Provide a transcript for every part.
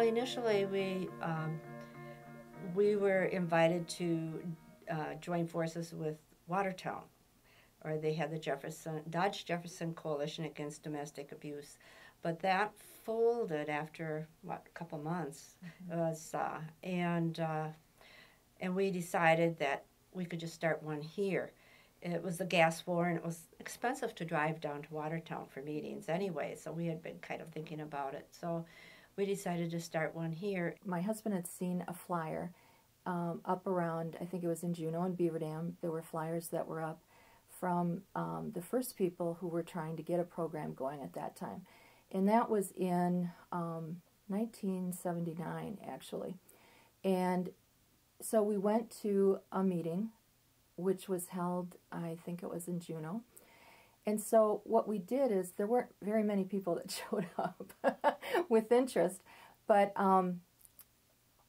initially we were invited to join forces with Watertown, or they had the Dodge Jefferson Coalition Against Domestic Abuse, but that folded after a couple months. It was, and we decided that we could just start one here. It was the gas war, and it was expensive to drive down to Watertown for meetings anyway, so we had been kind of thinking about it. So we decided to start one here. My husband had seen a flyer up around, I think it was in Juneau and Beaver Dam. There were flyers that were up from the first people who were trying to get a program going at that time. And that was in 1979, actually. And so we went to a meeting, which was held, I think it was in Juneau. And so what we did is, there weren't very many people that showed up with interest, but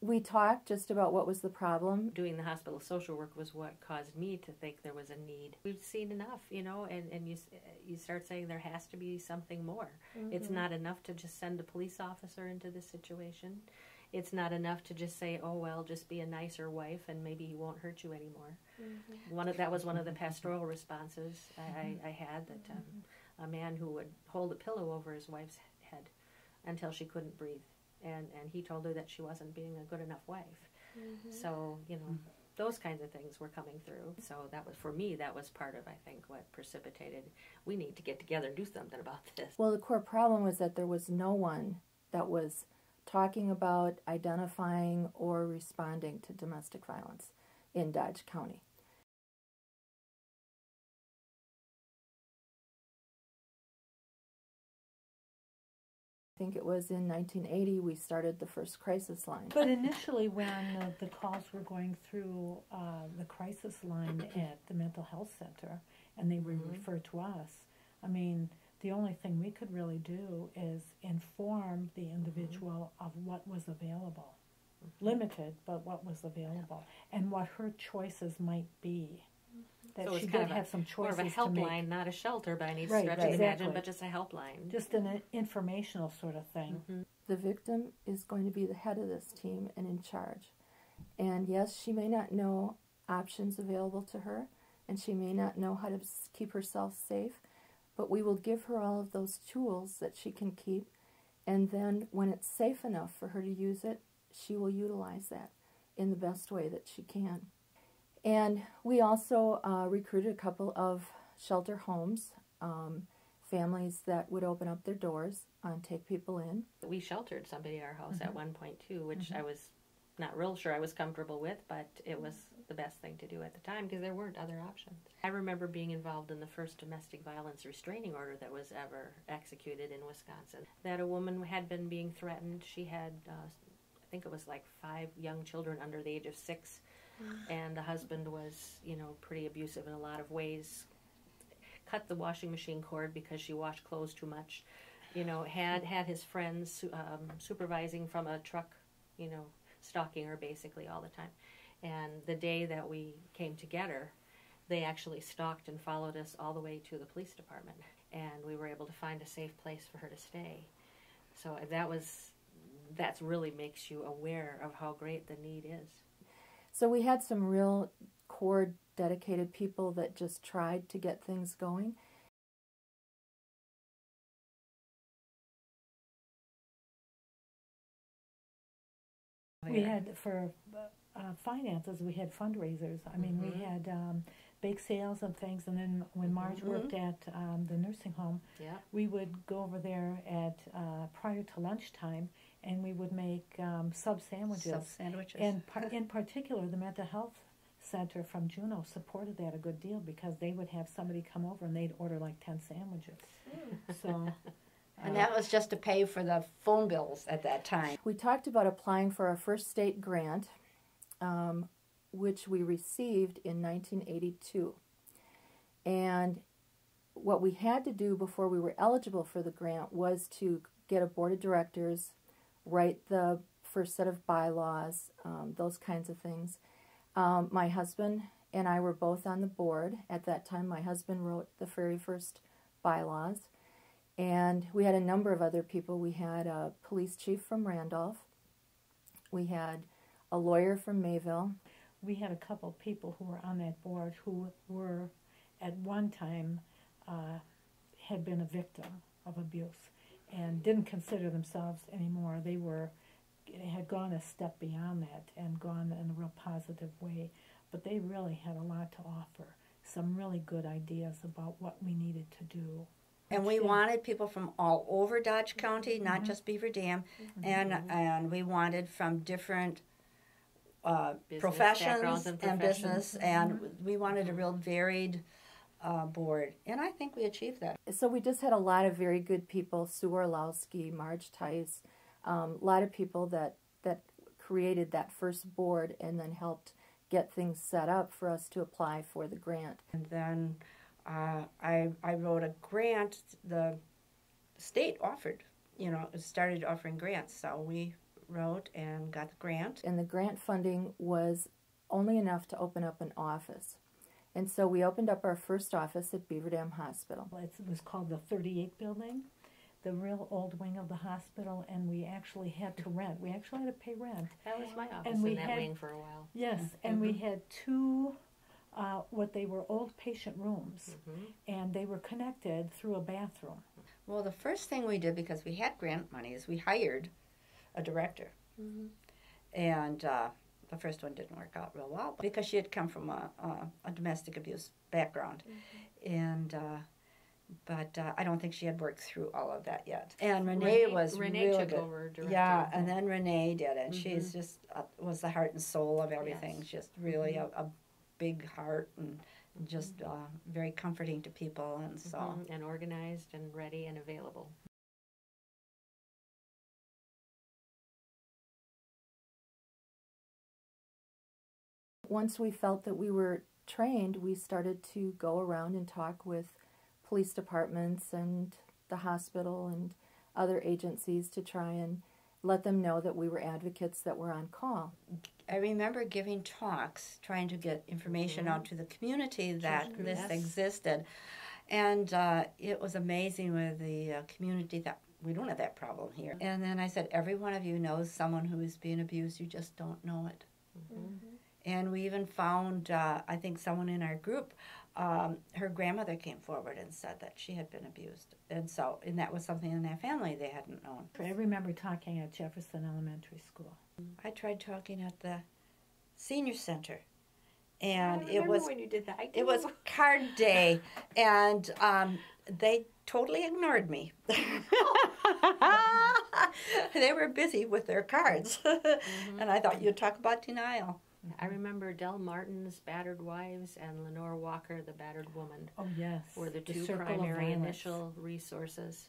we talked just about what was the problem. Doing the hospital social work was what caused me to think there was a need. We've seen enough, you know, and you start saying there has to be something more. It's not enough to just send a police officer into this situation. It's not enough to just say, oh, well, just be a nicer wife and maybe he won't hurt you anymore. That was one of the pastoral responses I had, that a man who would hold a pillow over his wife's head until she couldn't breathe. And he told her that she wasn't being a good enough wife. So, you know, those kinds of things were coming through. So that was, for me, that was part of, I think, what precipitated, we need to get together and do something about this. Well, the core problem was that there was no one that was talking about, identifying, or responding to domestic violence in Dodge County. I think it was in 1980 we started the first crisis line. But initially, when the calls were going through the crisis line at the mental health center, and they were referred to us, I mean, the only thing we could really do is inform the individual of what was available. Limited, but what was available, and what her choices might be. That so she it's kind did of have some choices more of a helpline, not a shelter by any stretch of the imagination, but just a helpline. Just an informational sort of thing. The victim is going to be the head of this team and in charge. And yes, she may not know options available to her, and she may not know how to keep herself safe, but we will give her all of those tools that she can keep, and then when it's safe enough for her to use it, she will utilize that in the best way that she can. And we also recruited a couple of shelter homes, families that would open up their doors and take people in. We sheltered somebody at our house at one point too, which I was not real sure I was comfortable with, but it was the best thing to do at the time because there weren't other options. I remember being involved in the first domestic violence restraining order that was ever executed in Wisconsin. That a woman had been being threatened. She had, I think it was like 5 young children under the age of 6. And the husband was, you know, pretty abusive in a lot of ways. Cut the washing machine cord because she washed clothes too much. You know, had his friends supervising from a truck, you know, stalking her basically all the time. And the day that we came to get her, they actually stalked and followed us all the way to the police department. And we were able to find a safe place for her to stay. So that's really makes you aware of how great the need is. So we had some real core dedicated people that just tried to get things going. We had, for finances, we had fundraisers. I mean, we had bake sales and things, and then when Marge worked at the nursing home, we would go over there at prior to lunchtime, and we would make sub sandwiches. And in particular, the mental health center from Juneau supported that a good deal because they would have somebody come over and they'd order like 10 sandwiches. So. And that was just to pay for the phone bills at that time. We talked about applying for our first state grant, which we received in 1982. And what we had to do before we were eligible for the grant was to get a board of directors, write the first set of bylaws, those kinds of things. My husband and I were both on the board. At that time, my husband wrote the very first bylaws. And we had a number of other people. We had a police chief from Randolph, We had a lawyer from Mayville. We had a couple people who were on that board who were, at one time, had been a victim of abuse and didn't consider themselves anymore. They had gone a step beyond that and gone in a real positive way. But they really had a lot to offer, some really good ideas about what we needed to do. And we wanted people from all over Dodge County, not just Beaver Dam, and we wanted from different professions and business, and we wanted a real varied board, and I think we achieved that. So we just had a lot of very good people, Sue Orlowski, Marge Tice, a lot of people that created that first board and then helped get things set up for us to apply for the grant. And then I wrote a grant. The state offered, started offering grants, so we wrote and got the grant. And the grant funding was only enough to open up an office. And so we opened up our first office at Beaver Dam Hospital. It was called the 38 building, the real old wing of the hospital, and we actually had to rent. We actually had to pay rent. That was my office in that wing for a while. Yes, and we had two, what they were old patient rooms, and they were connected through a bathroom. Well, the first thing we did, because we had grant money, is we hired a director. And the first one didn't work out real well because she had come from a domestic abuse background. And but I don't think she had worked through all of that yet. And Renee was really took good. over directing. Yeah, and then Renee did it. She's just was the heart and soul of everything. Yes. Just really a big heart and just very comforting to people, and so and organized and ready and available. Once we felt that we were trained, we started to go around and talk with police departments and the hospital and other agencies to try and let them know that we were advocates that were on call. I remember giving talks, trying to get information out to the community that this existed. And it was amazing with the community that we don't have that problem here. And then I said, every one of you knows someone who is being abused, you just don't know it. And we even found, I think someone in our group, her grandmother came forward and said that she had been abused. And that was something in their family they hadn't known. I remember talking at Jefferson Elementary School. I tried talking at the senior center. And I remember when you did that. It was card day, and they totally ignored me. They were busy with their cards. And I thought, you'd talk about denial. I remember Del Martin's Battered Wives and Lenore Walker, the Battered Woman. Oh, yes. Were the two primary initial resources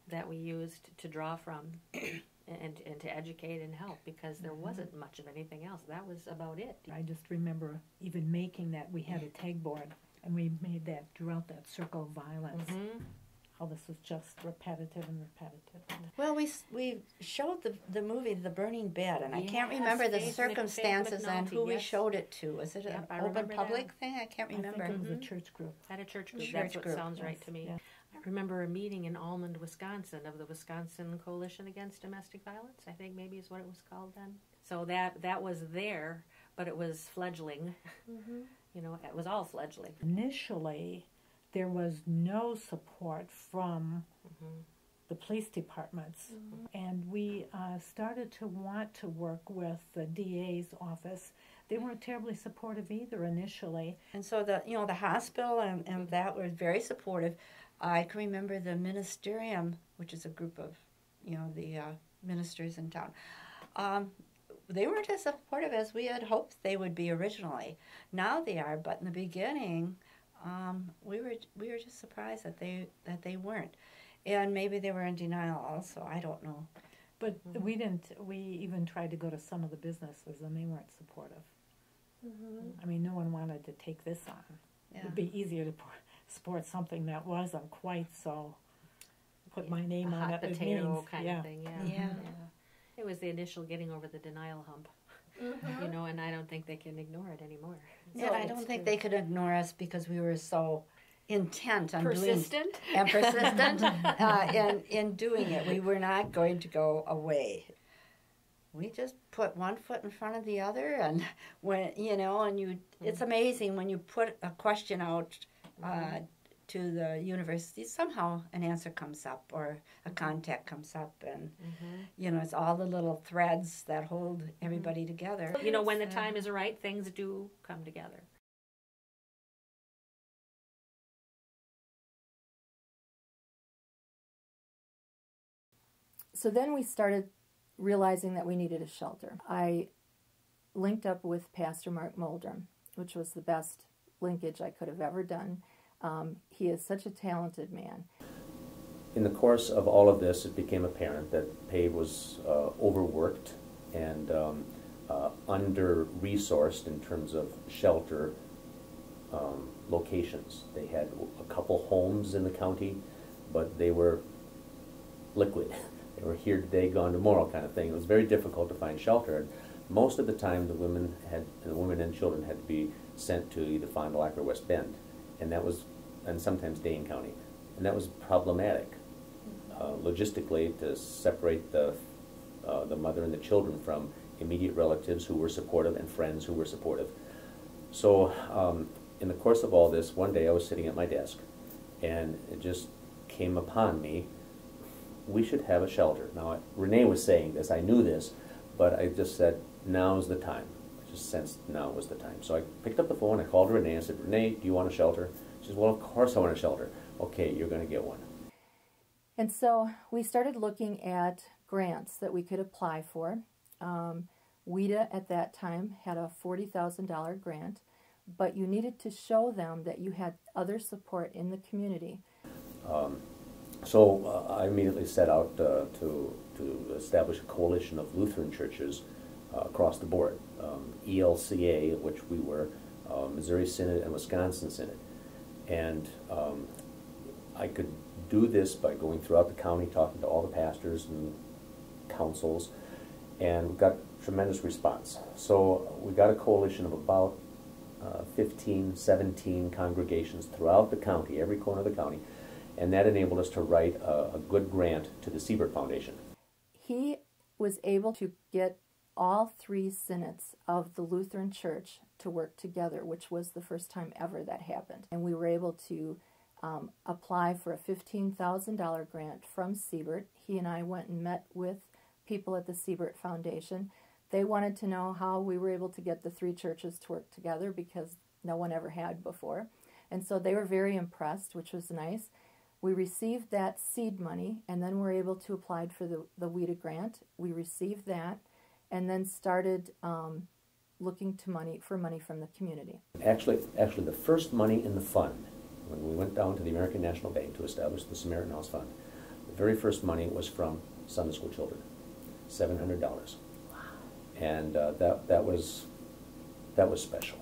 that we used to draw from and to educate and help, because there wasn't much of anything else. That was about it. I just remember even making that. We had a tag board, and we made that, drew out that circle of violence. How this was just repetitive and repetitive. Well, we showed the movie The Burning Bed, and I can't remember the circumstances and who we showed it to. Was it an open public thing? I can't remember. I think it was a church group. At a church group. That's what sounds right to me. Yeah. I remember a meeting in Almond, Wisconsin, of the Wisconsin Coalition Against Domestic Violence, I think maybe is what it was called then. So that was there, but it was fledgling. It was all fledgling. Initially, there was no support from the police departments. And we started to want to work with the DA's office. They weren't terribly supportive either initially. And so the hospital and that were very supportive. I can remember the ministerium, which is a group of, the ministers in town. They weren't as supportive as we had hoped they would be originally. Now they are, but in the beginning, we were just surprised that they weren't, and maybe they were in denial also. I don't know, but we didn't. We even tried to go to some of the businesses, and they weren't supportive. I mean, no one wanted to take this on. Yeah. It'd be easier to support something that wasn't quite so. Put my name on it. Hot potato kind of thing. Yeah. It was the initial getting over the denial hump. And I don't think they can ignore it anymore. Yeah, I don't think they could ignore us because we were so intent on persistent in doing it. We were not going to go away. we just put one foot in front of the other, and when it's amazing when you put a question out to the university, somehow an answer comes up or a contact comes up, and it's all the little threads that hold everybody together. When the time is right, things do come together. So then we started realizing that we needed a shelter. I linked up with Pastor Mark Muldrum, which was the best linkage I could have ever done. He is such a talented man. In the course of all of this, it became apparent that PAVE was overworked and under-resourced in terms of shelter locations. They had a couple homes in the county, but they were liquid. They were here today, gone tomorrow kind of thing. It was very difficult to find shelter. And most of the time, the women and children had to be sent to either Fond du Lac or West Bend, and sometimes Dane County, and that was problematic logistically to separate the mother and the children from immediate relatives who were supportive and friends who were supportive. So in the course of all this, one day I was sitting at my desk, and it just came upon me, we should have a shelter. Now, Renee was saying this, I knew this, but I just said, now's the time. I just sensed now was the time. So I picked up the phone, I called Renee, and I said, Renee, do you want a shelter? She says, well, of course I want a shelter. Okay, you're going to get one. And so we started looking at grants that we could apply for. WIDA at that time had a $40,000 grant, but you needed to show them that you had other support in the community. So I immediately set out to establish a coalition of Lutheran churches across the board, ELCA, which we were, Missouri Synod and Wisconsin Synod. And I could do this by going throughout the county, talking to all the pastors and councils, and we got tremendous response. So we got a coalition of about 15, 17 congregations throughout the county, every corner of the county, and that enabled us to write a good grant to the Siebert Foundation. He was able to get all three synods of the Lutheran Church to work together, which was the first time ever that happened. And we were able to apply for a $15,000 grant from Siebert. He and I went and met with people at the Siebert Foundation. They wanted to know how we were able to get the three churches to work together because no one ever had before. And so they were very impressed, which was nice. We received that seed money, and then were able to apply for the WIDA grant. We received that, and then started looking to money from the community. Actually, the first money in the fund, when we went down to the American National Bank to establish the Samaritan House Fund, the very first money was from Sunday school children, $700. Wow. And that was special.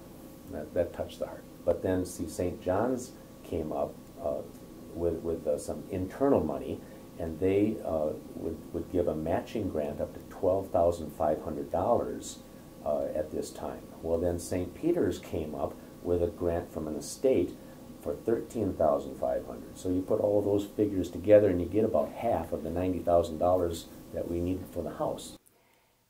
That touched the heart. But then, see, St. John's came up with some internal money, and they would give a matching grant up to $12,500 at this time. Well, then St. Peter's came up with a grant from an estate for $13,500. So you put all of those figures together, and you get about half of the $90,000 that we needed for the house.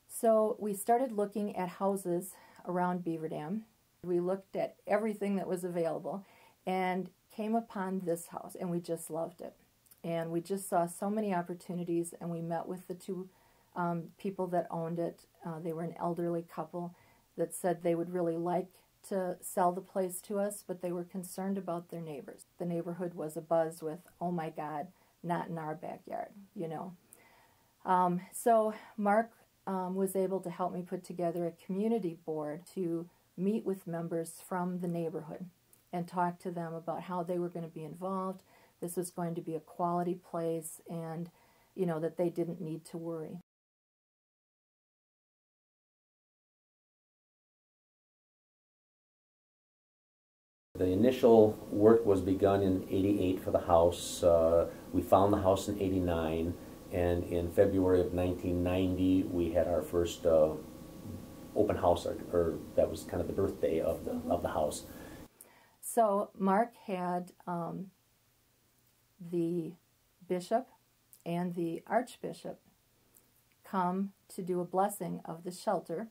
So we started looking at houses around Beaver Dam. We looked at everything that was available, and came upon this house, and we just loved it. And we just saw so many opportunities, and we met with the two people that owned it. They were an elderly couple that said they would really like to sell the place to us, but they were concerned about their neighbors. The neighborhood was abuzz with, oh my God, not in our backyard, you know. So Mark was able to help me put together a community board to meet with members from the neighborhood and talk to them about how they were going to be involved. This was going to be a quality place, and, you know, that they didn't need to worry. The initial work was begun in '88 for the house. We found the house in '89, and in February of 1990 we had our first open house, or that was kind of the birthday of the house. So Mark had the bishop and the archbishop come to do a blessing of the shelter.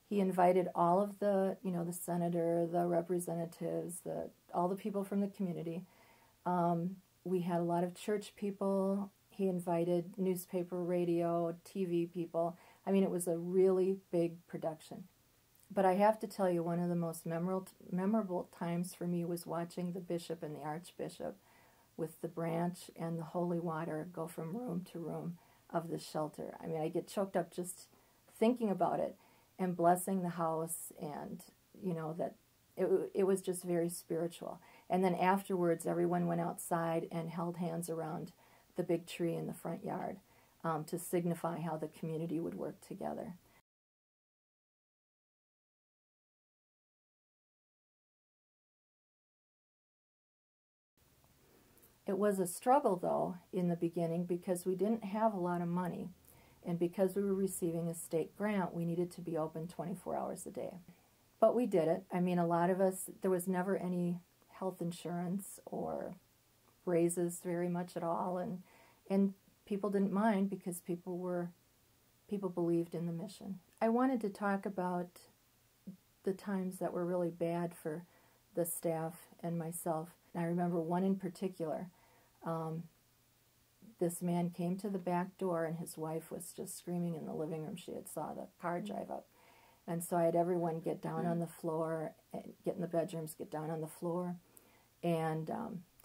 He invited all of the, the senator, the representatives, all the people from the community. We had a lot of church people. He invited newspaper, radio, TV people. I mean, it was a really big production. But I have to tell you, one of the most memorable times for me was watching the bishop and the archbishop with the branch and the holy water go from room to room of the shelter. I mean, I get choked up just thinking about it, and blessing the house, and that it was just very spiritual. And then afterwards, everyone went outside and held hands around the big tree in the front yard to signify how the community would work together. It was a struggle, though, in the beginning, because we didn't have a lot of money. And because we were receiving a state grant, we needed to be open 24 hours a day. But we did it. I mean, a lot of us, there was never any health insurance or raises very much at all. And people didn't mind, because people believed in the mission. I wanted to talk about the times that were really bad for the staff and myself. And I remember one in particular. This man came to the back door, and his wife was just screaming in the living room. She had saw the car drive up. And so I had everyone get down on the floor, get in the bedrooms, get down on the floor, and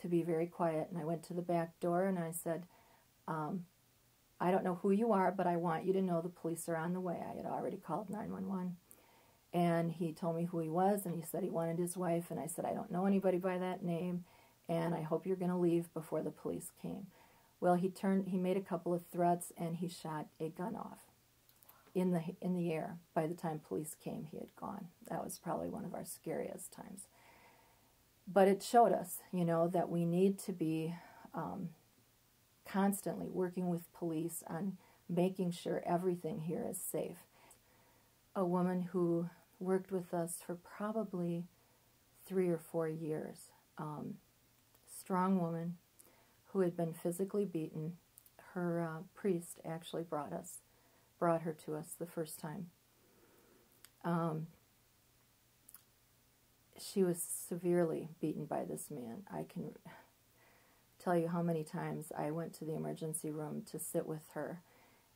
to be very quiet. And I went to the back door, and I said, I don't know who you are, but I want you to know the police are on the way. I had already called 911. And he told me who he was, and he said he wanted his wife. And I said, I don't know anybody by that name, and I hope you're going to leave before the police came. Well, he made a couple of threats, and he shot a gun off in the air. By the time police came, he had gone. That was probably one of our scariest times. But it showed us, that we need to be constantly working with police on making sure everything here is safe. A woman who worked with us for probably 3 or 4 years, strong woman, who had been physically beaten. Her priest actually brought her to us the first time. She was severely beaten by this man. I can tell you how many times I went to the emergency room to sit with her,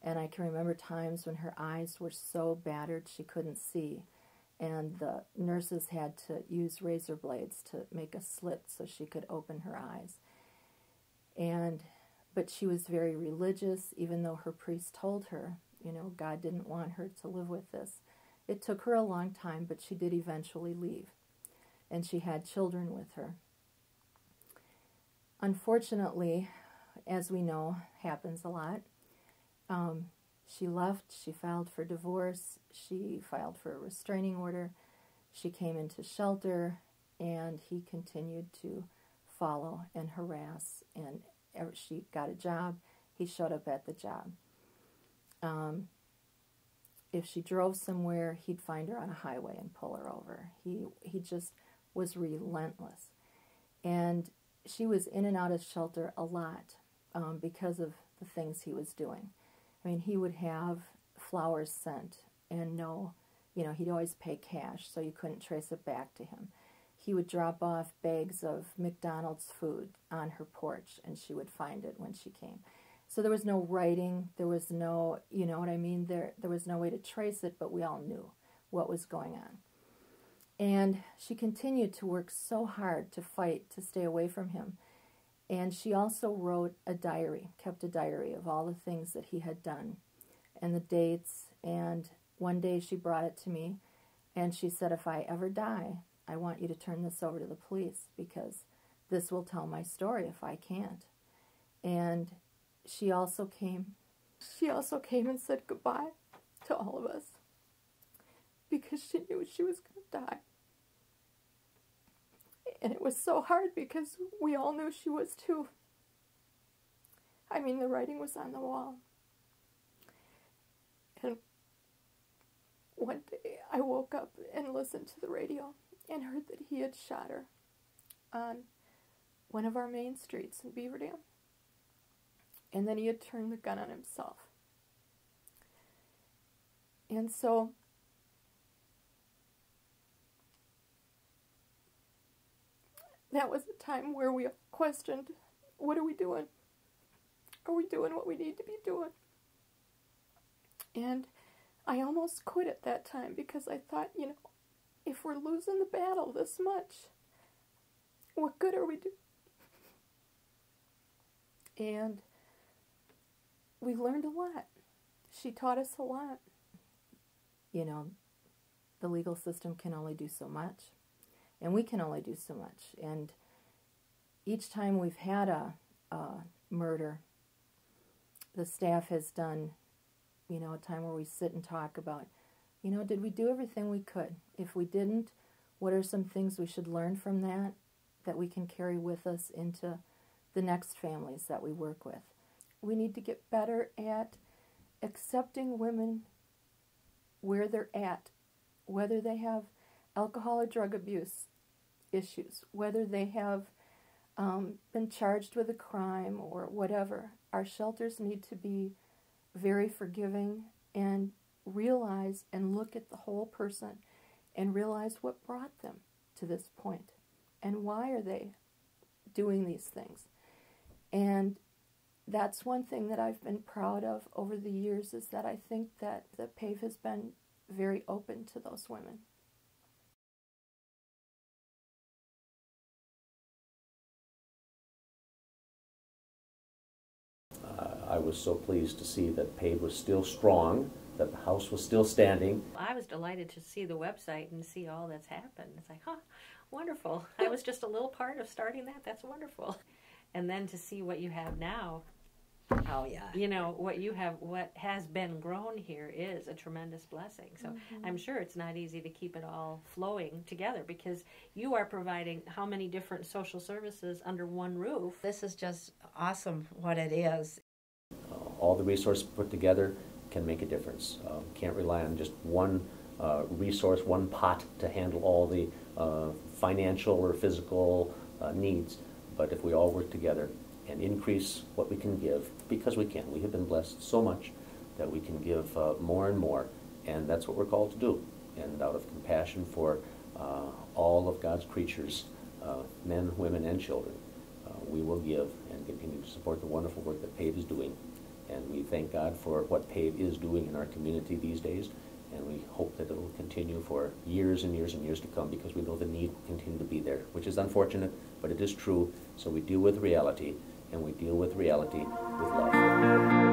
and I can remember times when her eyes were so battered she couldn't see, and the nurses had to use razor blades to make a slit so she could open her eyes. But she was very religious, even though her priest told her, God didn't want her to live with this. It took her a long time, but she did eventually leave. And she had children with her. Unfortunately, as we know, happens a lot, she left, she filed for divorce, she filed for a restraining order, she came into shelter, and he continued to follow and harass, and she got a job, he showed up at the job. If she drove somewhere, he'd find her on a highway and pull her over. He just was relentless. And she was in and out of shelter a lot because of the things he was doing. I mean, he would have flowers sent and he'd always pay cash, so you couldn't trace it back to him. He would drop off bags of McDonald's food on her porch, and she would find it when she came. So there was no writing, there was no, there was no way to trace it, but we all knew what was going on. And she continued to work so hard to fight to stay away from him. And she also wrote a diary, kept a diary of all the things that he had done and the dates. And one day she brought it to me, and she said, if I ever die, I want you to turn this over to the police, because this will tell my story if I can't. And she also came and said goodbye to all of us, because she knew she was going to die. And it was so hard, because we all knew she was too. I mean, the writing was on the wall. And one day I woke up and listened to the radio and heard that he had shot her on one of our main streets in Beaver Dam. And then he had turned the gun on himself. And so that was a time where we questioned, what are we doing? Are we doing what we need to be doing? And I almost quit at that time because I thought, you know, if we're losing the battle this much, what good are we doing? And we learned a lot. She taught us a lot. You know, the legal system can only do so much, and we can only do so much. And each time we've had a murder, the staff has done, you know, a time where we sit and talk about, you know, did we do everything we could? If we didn't, what are some things we should learn from that we can carry with us into the next families that we work with? We need to get better at accepting women where they're at, whether they have alcohol or drug abuse issues, whether they have been charged with a crime or whatever. Our shelters need to be very forgiving and realize and look at the whole person and realize what brought them to this point and why are they doing these things. And that's one thing that I've been proud of over the years, is that I think that the PAVE has been very open to those women. I was so pleased to see that PAVE was still strong, that the house was still standing. I was delighted to see the website and see all that's happened. It's like, huh, wonderful. I was just a little part of starting that. That's wonderful. And then to see what you have now. Oh, yeah. You know, what you have, what has been grown here is a tremendous blessing. So I'm sure it's not easy to keep it all flowing together, because you are providing how many different social services under one roof. This is just awesome what it is. All the resources put together can make a difference. Can't rely on just one resource, one pot to handle all the financial or physical needs. But if we all work together and increase what we can give, because we can. We have been blessed so much that we can give more and more, and that's what we're called to do. And out of compassion for all of God's creatures, men, women, and children, we will give and continue to support the wonderful work that PAVE is doing. And we thank God for what PAVE is doing in our community these days, and we hope that it will continue for years and years and years to come, because we know the need will continue to be there, which is unfortunate, but it is true. So we deal with reality, and we deal with reality with love.